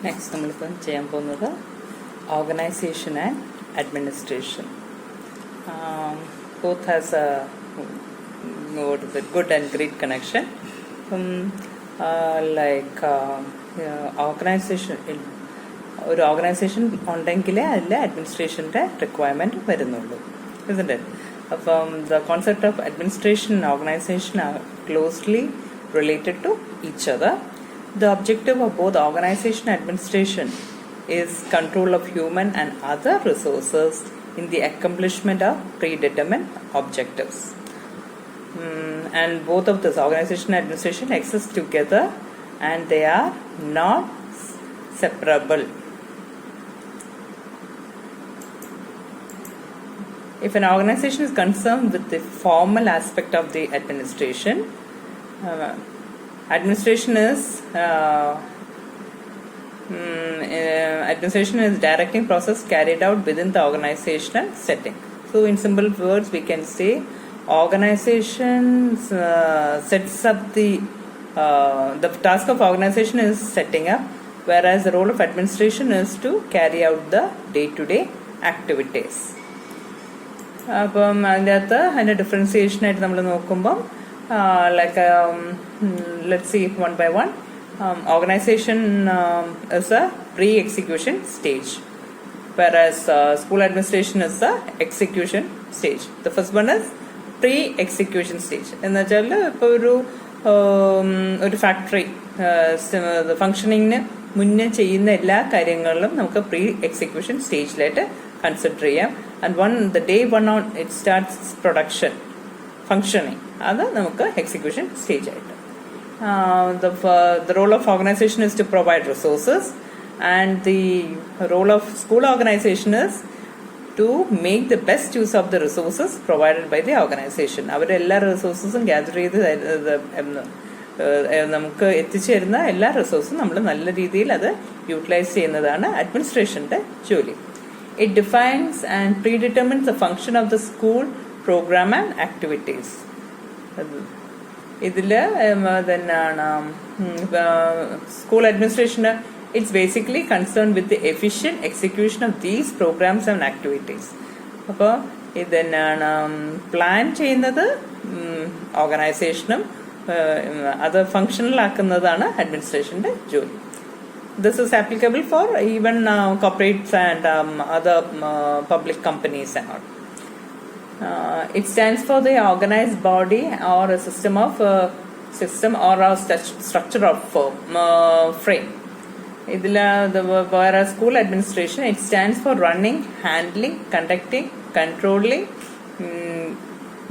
Next നമ്മളിപ്പം ചെയ്യാൻ പോകുന്നത് organisation and administration. Both has A good and great connection. Organisation ഒരു ഓർഗനൈസേഷൻ ഉണ്ടെങ്കിലേ അതിൽ അഡ്മിനിസ്ട്രേഷൻ്റെ റിക്വയർമെൻറ്റ് വരുന്നുള്ളൂ, isn't it? അപ്പം the concept of administration and organization are closely related to each other. The objective of both organization and administration is control of human and other resources in the accomplishment of predetermined objectives. And both of this organization and administration exist together and they are not separable. If an organization is concerned with the formal aspect of the administration, administration is directing process carried out within the organizational setting. So in simple words we can say organization sets up the task of organization is setting up, whereas the role of administration is to carry out the day-to-day activities. അപ്പം അതിൻ്റെ അകത്ത് അതിൻ്റെ differentiation ആയിട്ട് നമ്മൾ നോക്കുമ്പം let's see one by one. Organization is a pre-execution stage, whereas school administration is the execution stage. The first one is pre-execution stage. എന്ന് വെച്ചാൽ ഇപ്പോൾ ഒരു ഫാക്ടറി ഫങ്ഷനിങ്ങിന് മുന്നേ ചെയ്യുന്ന എല്ലാ കാര്യങ്ങളിലും നമുക്ക് പ്രീ എക്സിക്യൂഷൻ സ്റ്റേജിലായിട്ട് കൺസിഡർ ചെയ്യാം. And the day one on it starts production functioning, അത് നമുക്ക് എക്സിക്യൂഷൻ സ്റ്റേജ് ആയിട്ട്. The role of organization is to provide resources, and the role of school organization is to make the best use of the resources provided by the organization. അവരെല്ലാ റിസോഴ്സസും gather ചെയ്ത് നമുക്ക് എത്തിച്ചേരുന്ന എല്ലാ റിസോഴ്സും നമ്മൾ നല്ല രീതിയിൽ അത് യൂട്ടിലൈസ് ചെയ്യുന്നതാണ് അഡ്മിനിസ്ട്രേഷൻ്റെ ജോലി. It defines and predetermines the function of the school program and activities. ഇതിൽ തന്നെയാണ് school administration it's basically concern with the efficient execution of these programmes and activities. അപ്പോൾ ഇത് തന്നെയാണ് പ്ലാൻ ചെയ്യുന്നത് ഓർഗനൈസേഷനും അത് ഫങ്ഷണൽ ആക്കുന്നതാണ് അഡ്മിനിസ്ട്രേഷൻ്റെ ജോലി. This is applicable for even corporates and other public companies and all. It stands for the organized body or a system or a structure of frame. Whereas school administration, it stands for running, handling, conducting, controlling.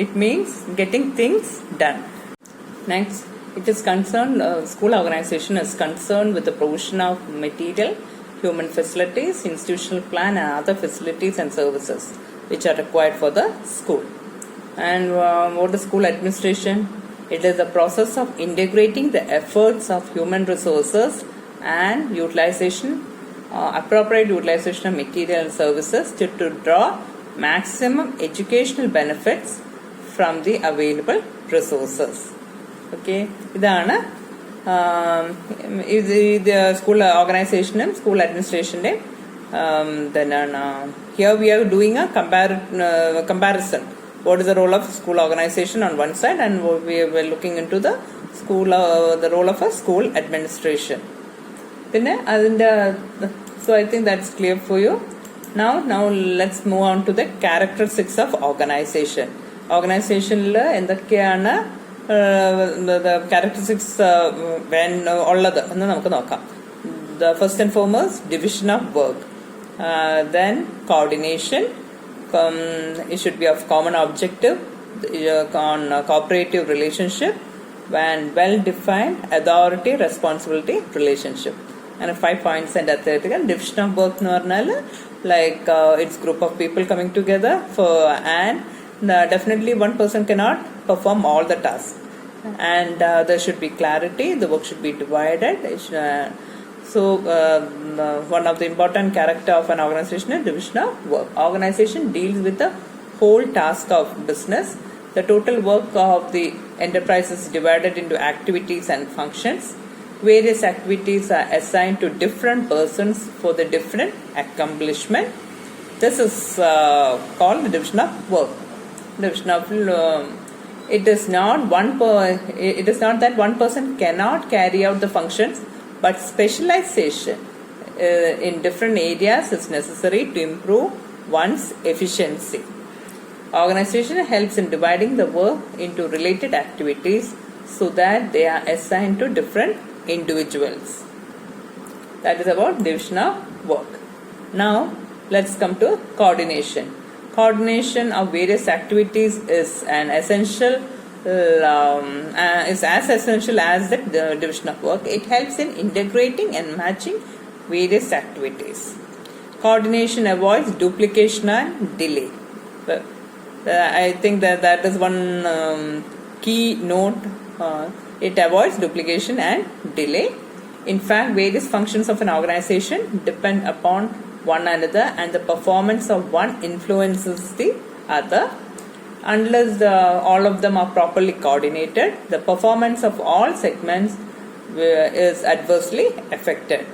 It means getting things done. Next, it is concerned, school organization is concerned with the provision of material, human facilities, institutional plan and other facilities and services which are required for the school. And what is school administration? It is the process of integrating the efforts of human resources and utilization, appropriate utilization of material and services to draw maximum educational benefits from the available resources. Okay, ഇതാണ് ഇത് school ഓർഗനൈസേഷനും school അഡ്മിനിസ്ട്രേഷൻ്റെയും തന്നെയാണ്. Here we are doing a comparison. What is the role of school organisation on one side and we are looking in to the role of a school administration. പിന്നെ അതിൻ്റെ so I think that's clear for you. Now let's move on to the characteristics of organization. ഓർഗനൈസേഷനിൽ എന്തൊക്കെയാണ് the characteristics when ഉള്ളത് എന്ന് നമുക്ക് നോക്കാം. The first and foremost, division of work, then coordination, it should be of common objective, on cooperative relationship, and well defined authority responsibility relationship. And 5 points and athletic division of work nu parnal it's group of people coming together for and definitely one person cannot perform all the tasks, and there should be clarity, the work should be divided. So one of the important character of an organization is division of work. Organization deals with the whole task of business. The total work of the enterprise is divided into activities and functions. various activities are assigned to different persons for the different accomplishment. This is called the division of work. Division of it is not that one person cannot carry out the functions, but specialization in different areas is necessary to improve one's efficiency. Organization helps in dividing the work into related activities so that they are assigned to different individuals. That is about division of work. Now let's come to coordination. Coordination of various activities is as essential as the division of work. It helps in integrating and matching various activities. Coordination avoids duplication and delay. I think that is one key note. It avoids duplication and delay. In fact, various functions of an organization depend upon one another, and the performance of one influences the other. Unless all of them are properly coordinated, the performance of all segments is adversely affected.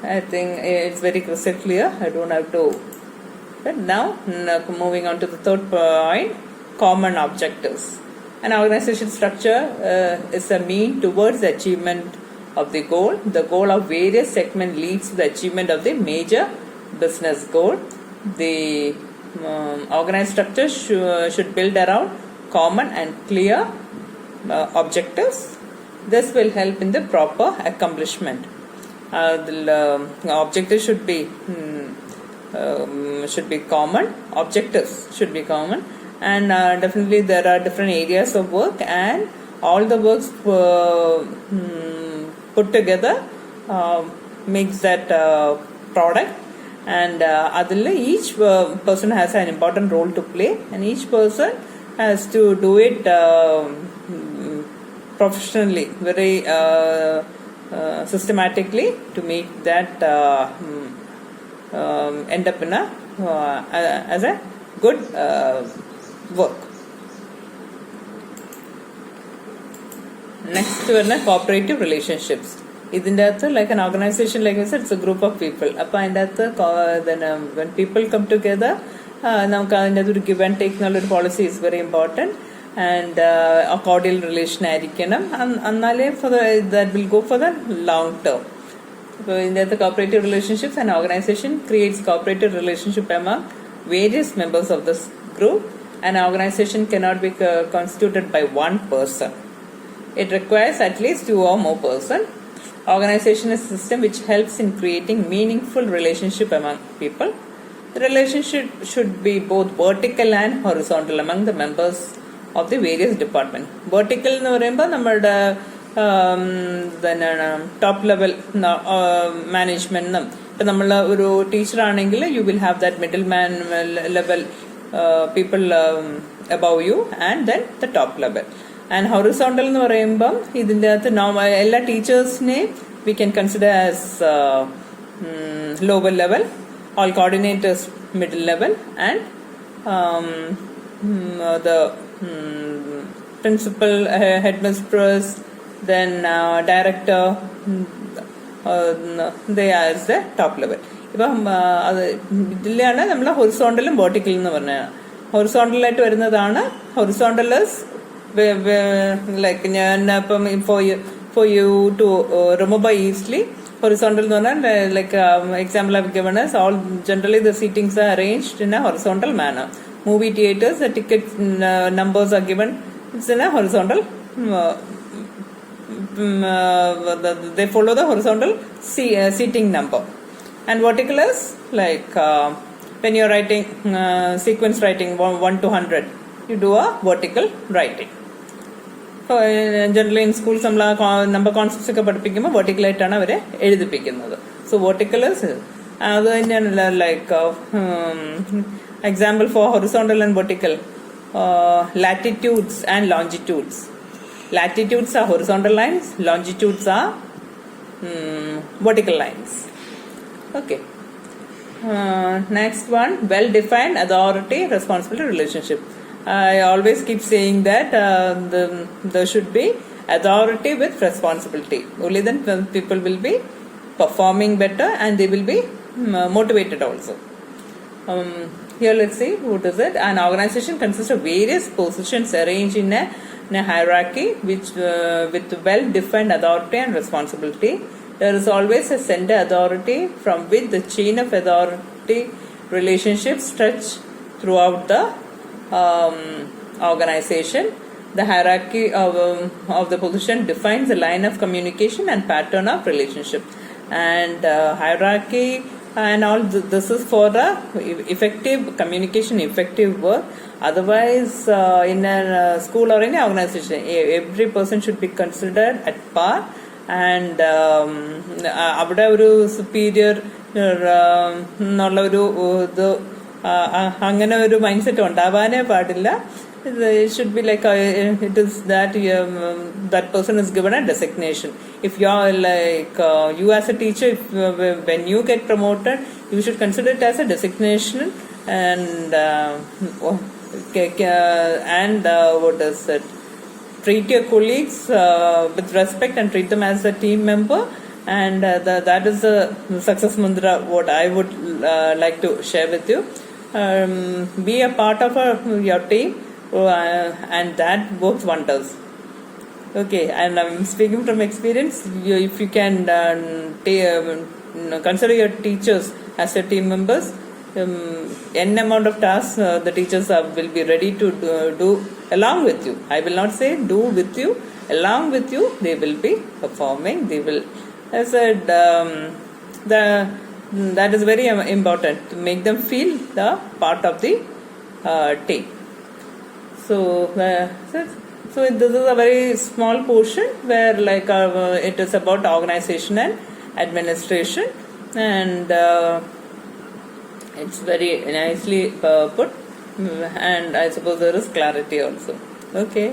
I think it's very crystal clear. I don't have to. But now, moving on to the third point, common objectives. An organization structure is a mean towards the achievement of the goal. The goal of various segments leads to the achievement of the major business goal. The organized structure should build around common and clear objectives. This will help in the proper accomplishment. The objectives should be common. Objectives should be common, and definitely there are different areas of work, and all the works put together makes that product, and each person has an important role to play, and each person has to do it professionally, very systematically, to make that end up in as a good work. Next one, cooperative relationships. ഇതിൻ്റെ അകത്ത് like an organization, like I said, it's a group of people. അപ്പോൾ അതിൻ്റെ അകത്ത് when people come together, നമുക്ക് അതിൻ്റെ അകത്ത് ഒരു give and take എന്നുള്ളൊരു policy is very important, and a cordial relation ആയിരിക്കണം. എന്നാലേ that will go for the long term. So in the cooperative relationships, an organization creates cooperative relationship among various members of this group. An organization cannot be constituted by one person. It requires at least two or more persons. Organization is a system which helps in creating meaningful relationship among people. The relationship should be both vertical and horizontal among the members of the various departments. Vertical എന്ന് പറയുമ്പോൾ നമ്മുടെ top level management. ഇപ്പം നമ്മൾ ഒരു ടീച്ചറാണെങ്കിൽ you will have that middle man level people above you and then the top level. And horizontal എന്ന് പറയുമ്പം ഇതിൻ്റെ അകത്ത് എല്ലാ ടീച്ചേഴ്സിനെയും we can consider as lower level, all coordinators middle level, and the principal, headmistress, then director, they are as the top level. ഇപ്പം ഇതിലാണ് നമ്മൾ ഹൊറിസോണ്ടലും വെർട്ടിക്കലും എന്ന് പറഞ്ഞത്. ഹൊറിസോണ്ടലായിട്ട് വരുന്നതാണ് ഹൊറിസോണ്ടലസ്, ലൈക്ക് ഞാൻ ഇപ്പം for you to remember easily, horizontal എന്ന് പറഞ്ഞാൽ like example I've given us, all generally the seatings are arranged in a horizontal manner. Movie theaters, the ticket numbers are given, it's in a horizontal they follow the horizontal seating number. And vertical is like when you're writing sequence writing 1 to 100, you do a vertical writing. So generally in schools നമ്മൾ number concepts ഒക്കെ പഠിപ്പിക്കുമ്പോൾ vertical ആയിട്ടാണ് അവരെ എഴുതിപ്പിക്കുന്നത്. So vertical അത് തന്നെയാണ് like example for horizontal and vertical, latitudes and longitudes. Latitudes are horizontal lines, longitudes are vertical lines. Okay. Next one, well-defined authority, responsibility, relationship. I always keep saying that there should be authority with responsibility. Only then people will be performing better and they will be motivated also. Here let's see what is it. An organization consists of various positions arranged in a hierarchy which with well-defined authority and responsibility. There is always a center authority from which the chain of authority relationships stretch throughout the organization. The hierarchy of the position defines the line of communication and pattern of relationship. And hierarchy and all this is for the effective communication, effective work. Otherwise, in a school or any organization, every person should be considered at par. And അവിടെ ഒരു superior എന്നുള്ള ഒരു ഇത് അങ്ങനെ ഒരു mind set ഉണ്ടാവാനേ പാടില്ല. It should be like it is that that person is given a designation. If you are like you as a teacher, when you get promoted, you should consider it as a designation and what is it? Treat your colleagues with respect and treat them as a team member. And that is the success mantra what I would like to share with you. Be a part of your team. And that works wonders. Okay, and I'm speaking from experience. If you can consider your teachers as your team members, n amount of tasks the teachers will be ready to do along with you. I will not say do with you, along with you they will be performing. They will, as I said, that is very important to make them feel the part of the team. So this is a very small portion where like it is about organization and administration, and it's very nicely put, and I suppose there is clarity also. Okay.